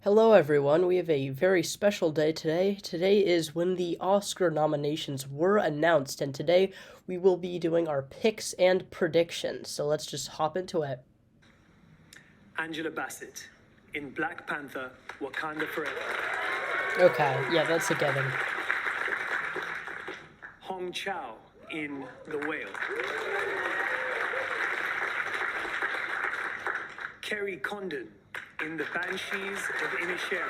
Hello, everyone. We have a very special day today. Today is when the Oscar nominations were announced, and today we will be doing our picks and predictions. So let's just hop into it. Angela Bassett in Black Panther: Wakanda Forever. Okay, yeah, that's a given. Hong Chow in The Whale. Kerry Condon in The Banshees of Inisherin.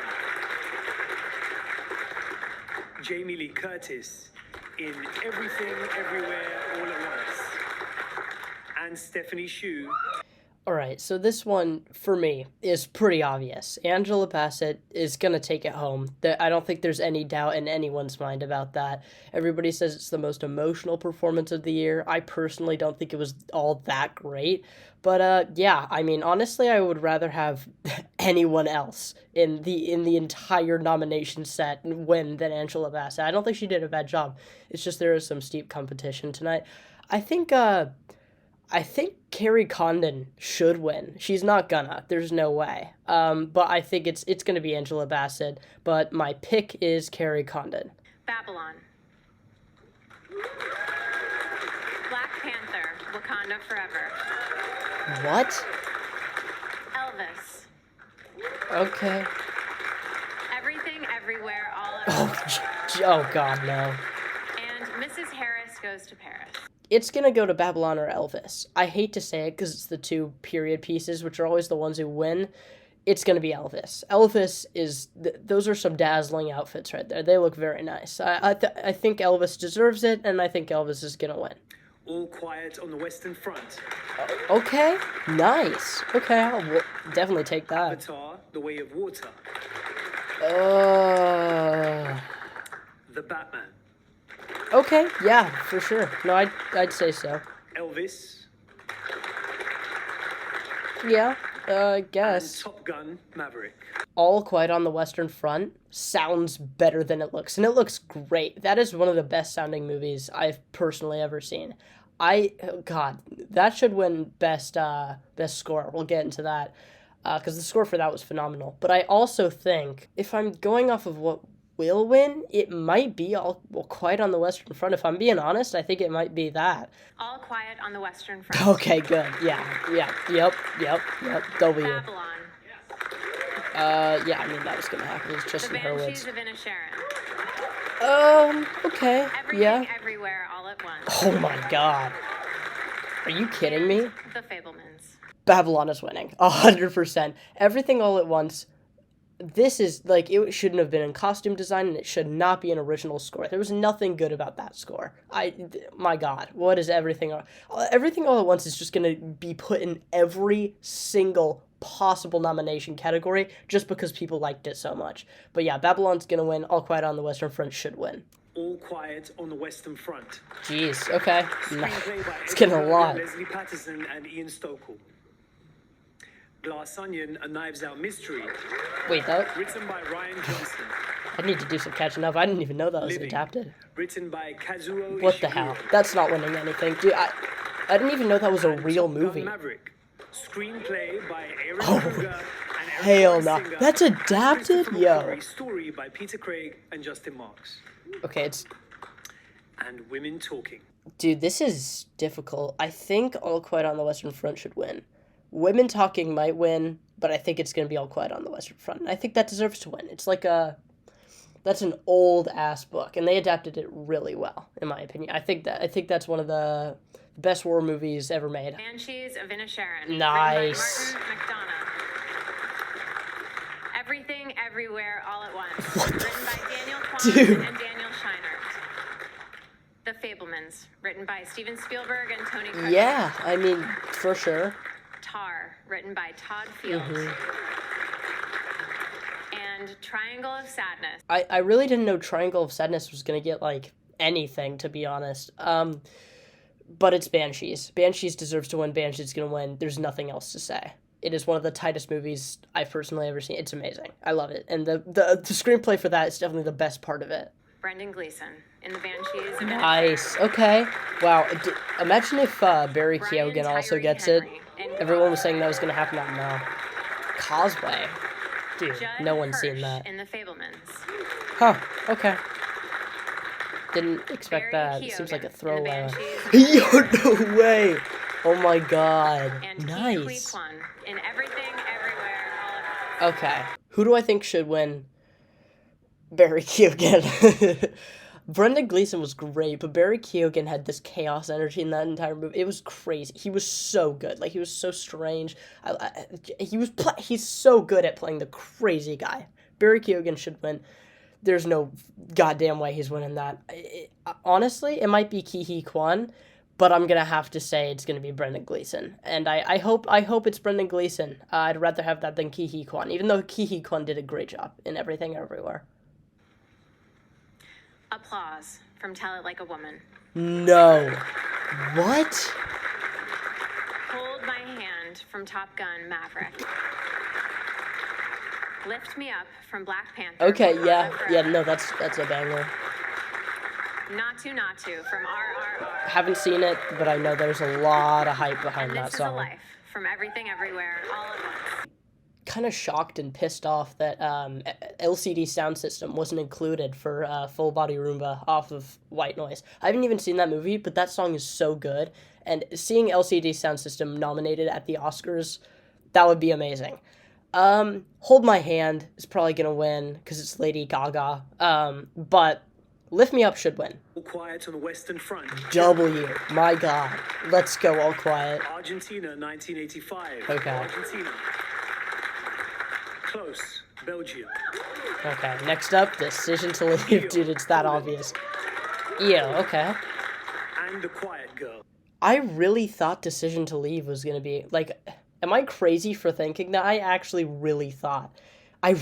Jamie Lee Curtis in Everything Everywhere All at Once. And Stephanie Hsu. Alright, so this one, for me, is pretty obvious. Angela Bassett is gonna take it home. I don't think there's any doubt in anyone's mind about that. Everybody says it's the most emotional performance of the year. I personally don't think it was all that great. But yeah, I mean, honestly, I would rather have anyone else in the entire nomination set win than Angela Bassett. I don't think she did a bad job. It's just there is some steep competition tonight. I think I think Carrie Condon should win. She's not gonna. There's no way. But I think it's gonna be Angela Bassett. But my pick is Carrie Condon. Babylon. Black Panther, Wakanda Forever. What? Elvis. Okay. Everything, Everywhere, All at Oh, Once. oh God, no. And Mrs. Harris Goes to Paris. It's gonna go to Babylon or Elvis. I hate to say it because it's the two period pieces, which are always the ones who win. It's gonna be Elvis. Elvis is those are some dazzling outfits right there. They look very nice. I think Elvis deserves it, and I think Elvis is gonna win. All Quiet on the Western Front. Okay, nice. Okay, I'll definitely take that. Avatar: The Way of Water. The Batman. Okay, yeah, for sure. No, I'd say so. Elvis. Yeah, I And guess. Top Gun: Maverick. All Quiet on the Western Front sounds better than it looks, and it looks great. That is one of the best sounding movies I've personally ever seen. God, that should win best score. We'll get into that because the score for that was phenomenal. But I also think if I'm going off of what will win, it might be Quiet on the Western Front. If I'm being honest, I think it might be that. All Quiet on the Western Front. Okay, good. Yeah, yep. W. Babylon. Yeah, I mean that was gonna happen. It's The Justin Banshees Hurwitz. of Inisherin. Okay, Everything, yeah. Everywhere, All at Once. Oh my God, are you kidding me? The Fablemans. Babylon is winning, 100%. Everything all at once. This is like it shouldn't have been in costume design, and it should not be an original score. There was nothing good about that score. My God, what is everything? Everything all at once is just gonna be put in every single possible nomination category just because people liked it so much. But yeah, Babylon's gonna win. All Quiet on the Western Front should win. All Quiet on the Western Front. Jeez, okay. Screenplay by It's getting a Edward lot. Leslie Patterson and Ian Stokell. Glass Onion: A Knives Out Mystery. Wait, that Written by Ryan Johnson. I need to do some catching up. I didn't even know that was Living. adapted. Written by Kazuo What the Ishiguro. hell? That's not winning anything, dude. I didn't even know that was a And real Top Gun: movie. Screenplay by Aaron Oh, Kruger and Eric hell no. Singer. That's adapted? Christopher Yo. McQuarrie. Story by Peter Craig and Justin Marks. Okay, it's And Women Talking. dude. This is difficult. I think All Quiet on the Western Front should win. Women Talking might win, but I think it's gonna be All Quiet on the Western Front. And I think that deserves to win. It's like that's an old ass book, and they adapted it really well, in my opinion. I think that's one of the best war movies ever made. Banshees of Inisherin. Nice. Written by Martin McDonough. Everything, Everywhere, All at Once. What the Written by Daniel Kwan Dude. and Daniel Scheinert. The Fablemans. Written by Steven Spielberg and Tony Kushner. Yeah, I mean, for sure. Tar. Written by Todd Field. And Triangle of Sadness. I really didn't know Triangle of Sadness was gonna get like anything, to be honest. But it's Banshees. Banshees deserves to win. Banshees gonna win. There's nothing else to say. It is one of the tightest movies I've personally ever seen. It's amazing. I love it, and the screenplay for that is definitely the best part of it. Brendan Gleeson in The Banshees of Nice. Inisherin. Okay. Wow. Imagine if Barry Brian Keoghan also Tyree gets Henry it. in Everyone was saying that was gonna happen. No. Causeway. Dude, Judd no one's Hirsch seen that. in The Fablemans. Huh, okay. Didn't expect Barry that. It seems like a Keoghan in The throwaway. Banshees Yo, no way! Oh my god. and Ke Nice. Huy Quan in Everything, Everywhere, All at Once. Okay. Who do I think should win? Barry Keoghan. Brendan Gleeson was great, but Barry Keoghan had this chaos energy in that entire movie. It was crazy. He was so good. Like, he was so strange. He's so good at playing the crazy guy. Barry Keoghan should win. There's no goddamn way he's winning that. Honestly, it might be Ke Huy Quan, but I'm gonna have to say it's gonna be Brendan Gleeson, and I hope it's Brendan Gleeson. I'd rather have that than Ke Huy Quan, even though Ke Huy Quan did a great job in Everything Everywhere. Applause from Tell It Like a Woman. No. What? Hold My Hand from Top Gun Maverick. Lift Me Up from Black Panther. Okay, Wakanda yeah, Forever. no, that's a banger. Not To from RRR. Haven't seen it, but I know there's a lot of hype behind And that This Is a song. Life from Everything Everywhere, All at Once. Kind of shocked and pissed off that LCD Sound System wasn't included for Full Body Roomba off of White Noise. I haven't even seen that movie, but that song is so good, and seeing LCD Sound System nominated at the Oscars, that would be amazing. Hold My Hand is probably gonna win because it's Lady Gaga, but Lift Me Up should win. All Quiet on the Western Front. W, my god. Let's go, All Quiet. Argentina, 1985. Okay. Argentina. Close. Belgium. Okay, next up, Decision to Leave. Dude, it's that obvious. Yeah, okay. And The Quiet Girl. I really thought Decision to Leave was gonna be, like, am I crazy for thinking that? I actually really thought. I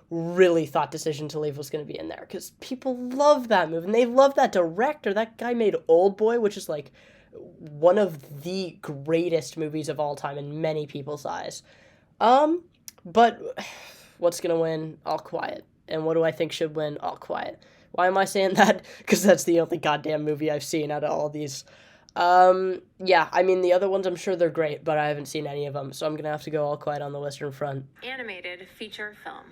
really thought Decision to Leave was gonna be in there, because people love that movie, and they love that director. That guy made Old Boy, which is, like, one of the greatest movies of all time in many people's eyes. But what's gonna win? All Quiet. And what do I think should win? All Quiet. Why am I saying that? Because that's the only goddamn movie I've seen out of all these. Yeah, I mean, the other ones, I'm sure they're great, but I haven't seen any of them, so I'm gonna have to go All Quiet on the Western Front. Animated feature film.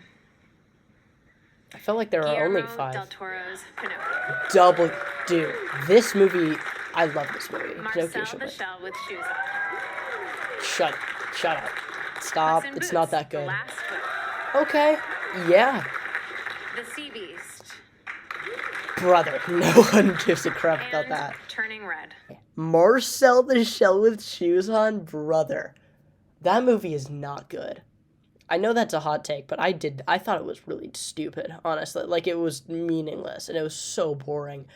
I felt like there are Guillermo only 5. del Toro's Pinocchio. Double, dude, this movie, I love this movie. Pinocchio Marcel should the win. Shell with Shoes On. Shut up. Stop, Puss in it's not Boots, that The good. Last Book. Okay, yeah. The Sea Beast. Brother, no one gives a crap about And that. Turning Red. Marcel the Shell with Shoes On, brother. That movie is not good. I know that's a hot take, but I thought it was really stupid, honestly. Like, it was meaningless, and it was so boring.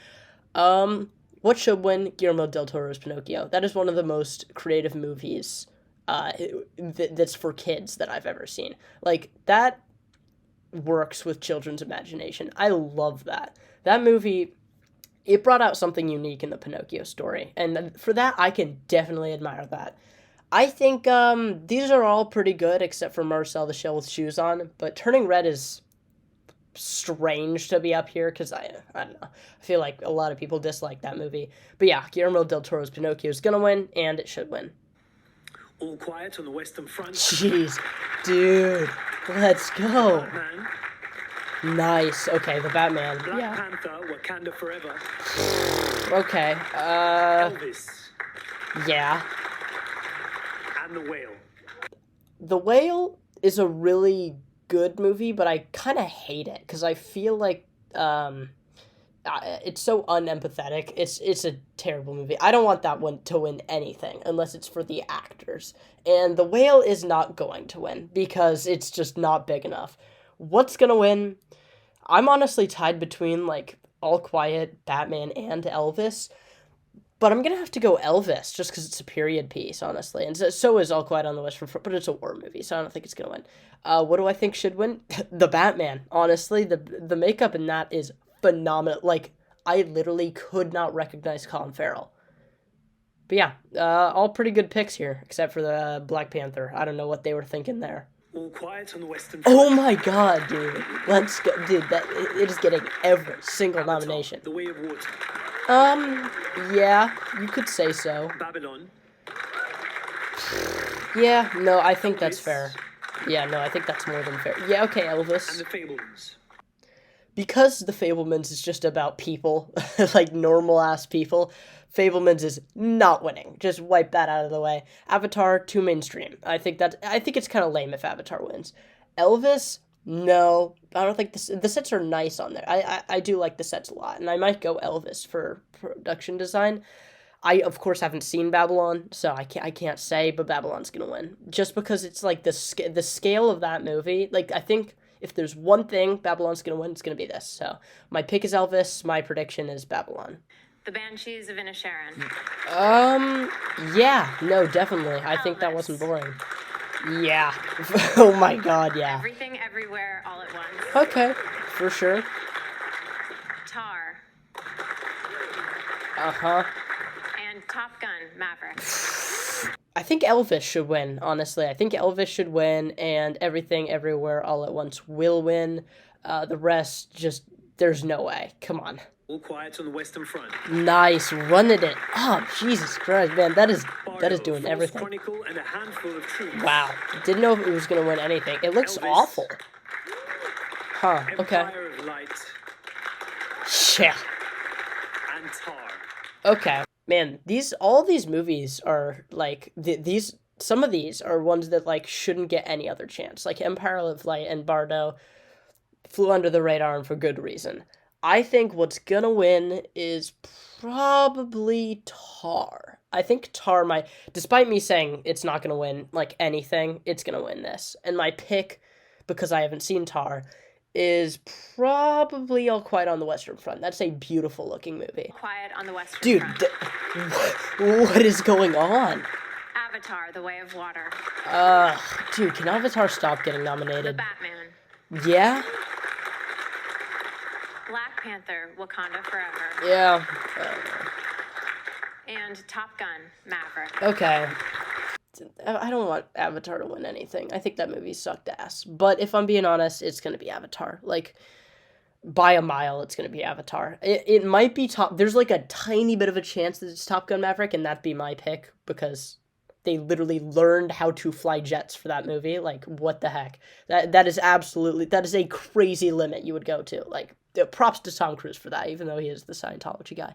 What should win? Guillermo del Toro's Pinocchio. That is one of the most creative movies that's for kids that I've ever seen. Like, that works with children's imagination. I love that. That movie, it brought out something unique in the Pinocchio story, and for that, I can definitely admire that. I think these are all pretty good, except for Marcel the Shell with Shoes On, but Turning Red is strange to be up here, because I don't know, I feel like a lot of people dislike that movie. But yeah, Guillermo del Toro's Pinocchio is gonna win, and it should win. All Quiet on the Western Front. Jeez, dude, let's go. Batman. Nice. Okay, the Batman. Black Yeah. Panther. Wakanda Forever. Okay. Elvis. Yeah. And The Whale. The Whale is a really good movie, but I kind of hate it because I feel like it's so unempathetic. It's a terrible movie. I don't want that one to win anything unless it's for the actors. And The Whale is not going to win because it's just not big enough. What's gonna win? I'm honestly tied between, like, All Quiet, Batman, and Elvis. But I'm gonna have to go Elvis just because it's a period piece, honestly, and so is All Quiet on the Western Front. But it's a war movie, so I don't think it's gonna win. What do I think should win? The Batman. Honestly, the makeup in that is phenomenal. Like, I literally could not recognize Colin Farrell. But yeah, all pretty good picks here, except for the Black Panther. I don't know what they were thinking there. All Quiet on the Western Front. Oh my god, dude! Let's go, dude. It is getting every single Avatar, nomination. The Way of Water. Yeah, you could say so. Babylon. Yeah, no, I think that's fair. Yeah, no, I think that's more than fair. Yeah, okay, and Elvis. The Fablemans. Because The Fablemans is just about people, like normal ass people, Fablemans is not winning. Just wipe that out of the way. Avatar, too mainstream. I think it's kind of lame if Avatar wins. Elvis, no, I don't think the sets are nice on there. I do like the sets a lot, and I might go Elvis for production design. I of course haven't seen Babylon, so I can't say, but Babylon's gonna win just because it's like the scale of that movie. Like I think if there's one thing Babylon's gonna win, it's gonna be this. So my pick is Elvis. My prediction is Babylon. The Banshees of Inisherin. Yeah, no, definitely. I think that Elvis. wasn't boring. Yeah. Oh my God, yeah. Everything, Everywhere, All at Once. Okay, for sure. Tar. Uh-huh. And Top Gun, Maverick. I think Elvis should win, honestly. I think Elvis should win, and Everything Everywhere All at Once will win. The rest, just, there's no way. Come on. All quiet on the Western Front. Nice, running it up. Jesus Christ, man, that is Bardo, doing False everything. Chronicle, and a handful of truth. Wow, didn't know if it was gonna win anything. It looks Elvis. awful. Huh? Okay. Empire of Light Yeah. and Tar. Okay, man. All these movies are like these. Some of these are ones that like shouldn't get any other chance. Like Empire of Light and Bardo flew under the radar and for good reason. I think what's gonna win is probably Tar. I think Tar might, despite me saying it's not gonna win like anything, it's gonna win this. And my pick, because I haven't seen Tar, is probably All Quiet on the Western Front. That's a beautiful looking movie. Quiet on the Western Dude, Front. what is going on? Avatar, The Way of Water. Dude, can Avatar stop getting The nominated? Batman. Yeah? Black Panther, Wakanda Forever. Yeah. And Top Gun, Maverick. Okay. I don't want Avatar to win anything. I think that movie sucked ass. But if I'm being honest, it's going to be Avatar. Like, by a mile, it's going to be Avatar. It might be top. There's like a tiny bit of a chance that it's Top Gun Maverick, and that'd be my pick because they literally learned how to fly jets for that movie. Like, what the heck? That is a crazy limit you would go to. Like, props to Tom Cruise for that, even though he is the Scientology guy.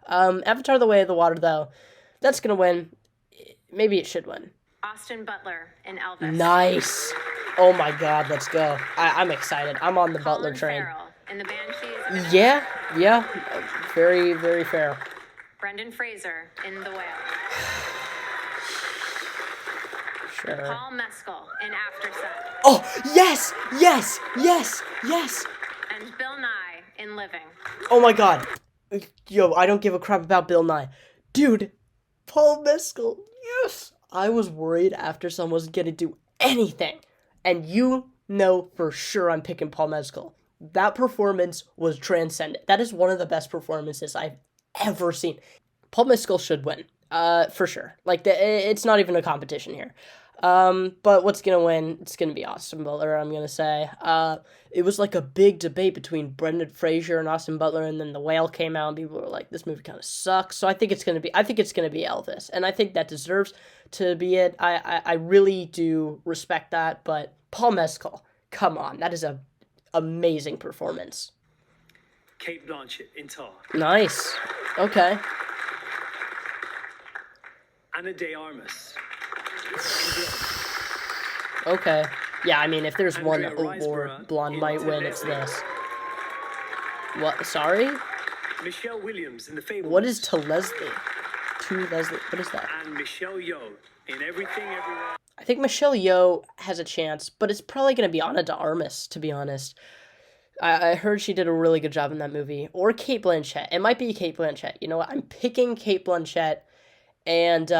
Avatar: The Way of the Water, though, that's going to win. Maybe it should win. Austin Butler in Elvis. Nice. Oh my God, let's go. I'm excited. I'm on the Butler Colin train. Farrell in The Banshees. of Yeah. Very, very fair. Brendan Fraser in The Whale. Sure. Paul Mescal in After Sun. Oh, yes. And Bill Nye in Living. Oh my God. Yo, I don't give a crap about Bill Nye. Dude, Paul Mescal. Yes. I was worried After Sun wasn't going to do anything. And you know for sure I'm picking Paul Mescal. That performance was transcendent. That is one of the best performances I've ever seen. Paul Mescal should win. For sure. Like, it's not even a competition here. But what's gonna win? It's gonna be Austin Butler, I'm gonna say. It was like a big debate between Brendan Fraser and Austin Butler, and then The Whale came out, and people were like, this movie kind of sucks. So I think it's gonna be Elvis, and I think that deserves to be it. I really do respect that, but Paul Mescal, come on, that is a amazing performance. Kate Blanchett in Tar. Nice. Okay. Anna de Armas. Okay. Yeah, I mean, if there's one Andrea award Riseborough Blonde in might win, To it's Leslie. this. What? Sorry? Michelle Williams in The Fablemans. What is To Leslie? To Leslie? What is that? And Michelle Yeoh in Everything Everywhere. I think Michelle Yeoh has a chance, but it's probably going to be Ana de Armas, to be honest. I heard she did a really good job in that movie. Or Kate Blanchett. It might be Kate Blanchett. You know what? I'm picking Kate Blanchett, and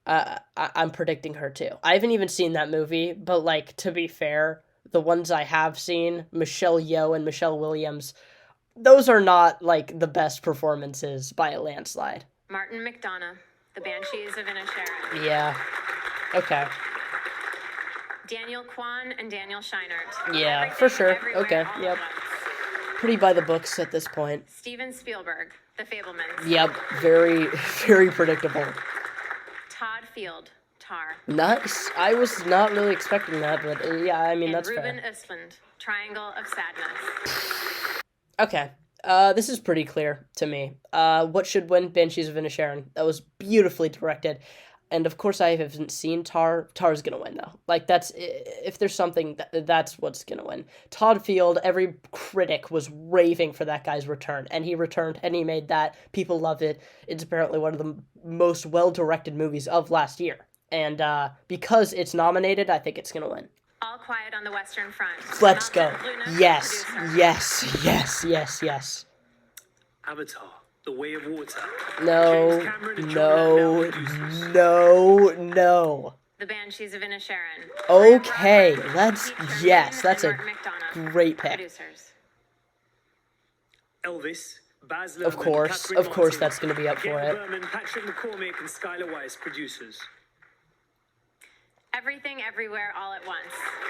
I'm predicting her too. I haven't even seen that movie, but like, to be fair, the ones I have seen, Michelle Yeoh and Michelle Williams, those are not like the best performances by a landslide. Martin McDonough, The Banshees of Inisherin. Yeah. Okay. Daniel Kwan and Daniel Scheinert. Yeah, Everything, for sure. Everywhere, Okay, All at yep. Once. Pretty by the books at this point. Steven Spielberg, The Fablemans. Yep. Very, very predictable. Todd Field, Tar. Nice. I was not really expecting that, but yeah, I mean, And that's Ruben fair. Östlund, Triangle of Sadness. Okay. This is pretty clear to me. What should win? Banshees of Inisherin. That was beautifully directed. And of course, I haven't seen Tar. Tar's gonna win though. Like that's if there's something that's what's gonna win. Todd Field. Every critic was raving for that guy's return, and he returned, and he made that. People loved it. It's apparently one of the most well-directed movies of last year, and because it's nominated, I think it's gonna win. All Quiet on the Western Front. Let's go. Malcolm Luna, Yes, producer. yes. Avatar, The Way of Water. No, James Cameron and John no, Landau, producers. no. The Banshees of Inisherin. Okay, Graham Roberts, let's, Pete Sheridan, yes, that's and a Martin McDonough, great pick. producers. Elvis, Baz Luhrmann, Of course, Catherine Martin, that's gonna be up for Gail it. Berman, Patrick McCormick, and Skylar Weiss, producers. Everything, Everywhere, All at Once.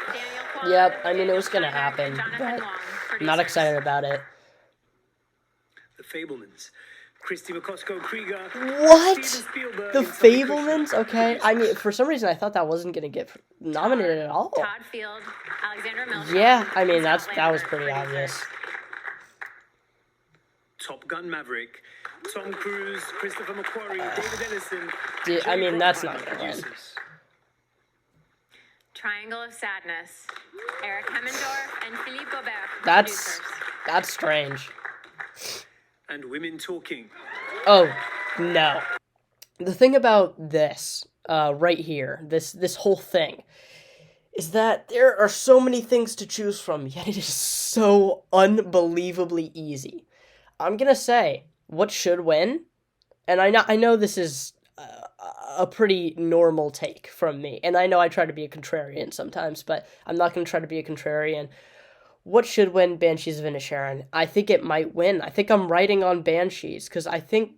Daniel Kwan. Yep, I mean, it was gonna Daniel Schreiber, happen, and Jonathan but Long, I'm not producers. excited about it. The Fablemans, Christy McCosco Krieger, What? Steven Spielberg, The and Tony Kushner, Fablemans? Okay, I mean, producers. for some reason, I thought that wasn't gonna get nominated at all. Todd Field, Alexandra Milch. Yeah, I mean, and that Scott was Lambert, pretty producers. obvious. Top Gun Maverick, Tom Cruise, Christopher McQuarrie, David Ellison. I mean, Jerry that's Bruckheimer, not gonna win. producers. Triangle of Sadness. Eric Hemmendorf and Philippe Gobert, That's producers. strange. And Women Talking. Oh, no. The thing about this, right here, this whole thing, is that there are so many things to choose from, yet it is so unbelievably easy. I'm gonna say, what should win? And I know this is a pretty normal take from me, and I know I try to be a contrarian sometimes, but I'm not gonna try to be a contrarian. What should win? Banshees of Inisherin. I think it might win. I think I'm writing on Banshees, because I think,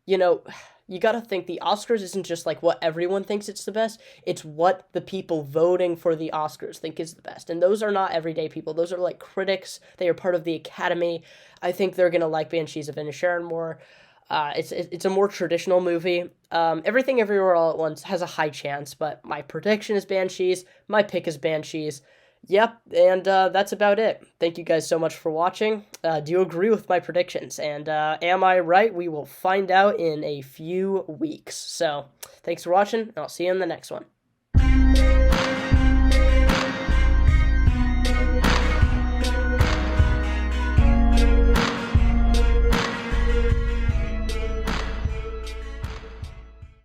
you gotta think the Oscars isn't just like what everyone thinks it's the best, it's what the people voting for the Oscars think is the best. And those are not everyday people. Those are like critics. They are part of the Academy. I think they're gonna like Banshees of Inisherin more. It's a more traditional movie. Everything Everywhere All at Once has a high chance, but my prediction is Banshees. My pick is Banshees. Yep, and that's about it. Thank you guys so much for watching. Do you agree with my predictions? And am I right? We will find out in a few weeks. So, thanks for watching, and I'll see you in the next one.